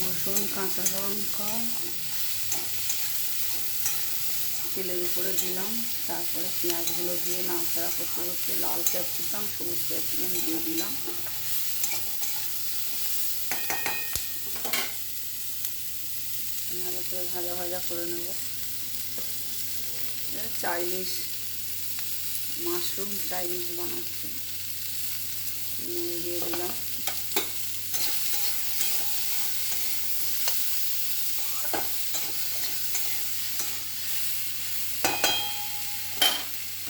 রসুন কাঁচা লঙ্কা তেলের উপরে দিলাম, তারপরে পেঁয়াজগুলো দিয়ে নাড়াচাড়া করতে করতে লাল ক্যাপসিকাম সবুজ ক্যাপসিকাম দিয়ে দিলাম। ভালো করে ভাজা ভাজা করে নেব। চাইনিজ মাশরুম চাইনিজ বানাচ্ছি। নুন দিয়ে দিলাম।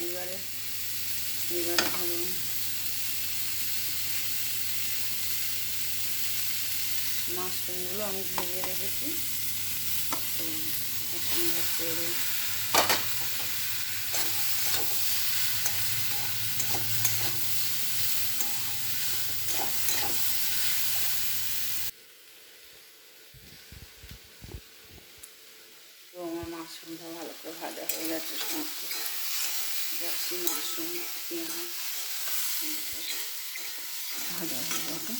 এবারে ধরুন মাশরুমগুলো আমি ভেজে রেখেছি, তো এখানে তেল তো আমার মাশরুমটা ভালো করে ভাজা হয়ে গেছে। সমস্ত যাচ্ছি মাশরুম পেঁয়াজ ভাজা হয়ে গেছে।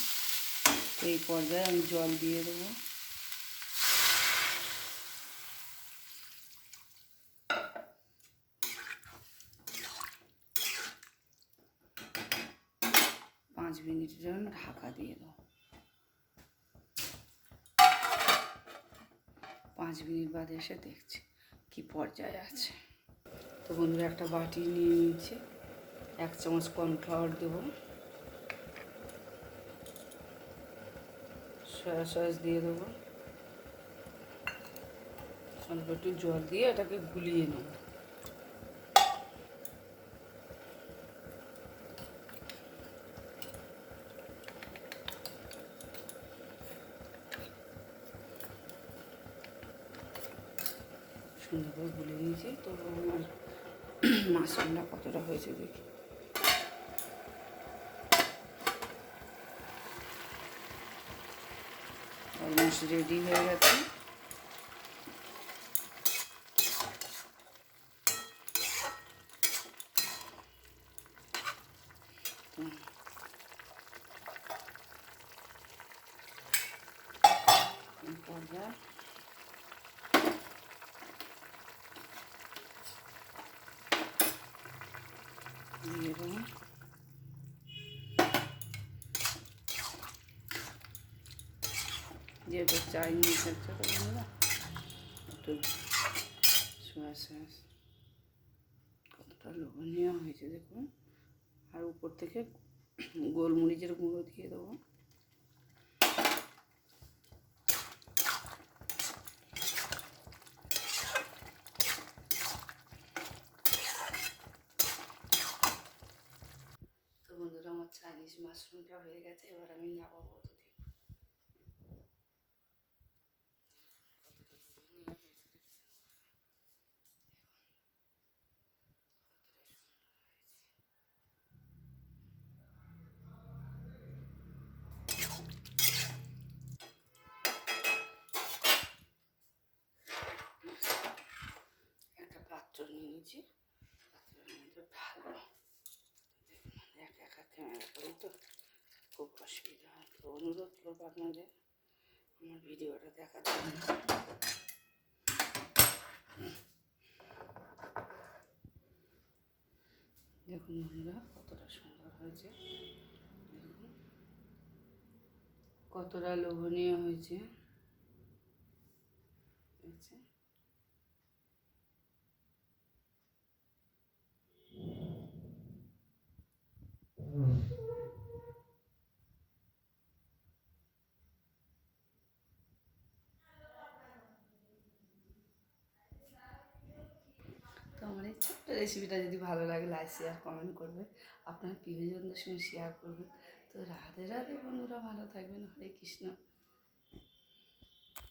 এই পর্যায়ে আমি জল দিয়ে দেবো। পাঁচ মিনিটের জন্য ঢাকা দিয়ে দেবো। 5 মিনিট বাদে এসে দেখছি কি পর্যায়ে আছে। তো বন্ধুরা একটা বাটি নিয়ে নিয়েছি, 1 চামচ কর্নফ্লাওয়ার দেবো, সয়া সস দিয়ে দেবো, অল্প একটু জল দিয়ে এটাকে গুলিয়ে নেব। সুন্দর করে গুলিয়ে নিয়েছি। তো আমার মাশরুমটা কতটা হয়েছে দেখি। অলমোস্ট রেডি হয়ে গেছে। পর্যায়ে দিয়ে দেবো যেহেতু চাইনিজ হচ্ছে, তো বন্ধুরা একটু সয়া সস কতটা লোভনীয় হয়েছে দেখুন। আর উপর থেকে গোলমরিচের গুঁড়ো দিয়ে দেবো। তো বন্ধুরা আমার চাইনিজ মাশরুমটা হয়ে গেছে। এবার আমি নামাবো। একটা পাত্র নিয়ে নিয়েছি, পাত্রের মধ্যে ভালো একা একা ক্যামেরা করি তো খুব অসুবিধা হয়। তো অনুরোধ করবো আপনাদের আমার ভিডিওটা দেখার জন্য। দেখুন বন্ধুরা কতটা সুন্দর হয়েছে, দেখুন কতটা লোভনীয় হয়েছে। দেখছেন? তো আমার এই ছোট্ট রেসিপিটা যদি ভালো লাগে লাইক শেয়ার কমেন্ট করবে, আপনার প্রিয়জনদের সঙ্গে শেয়ার করবেন। তো রাধে রাধে বন্ধুরা, ভালো থাকবেন। হরে কৃষ্ণ।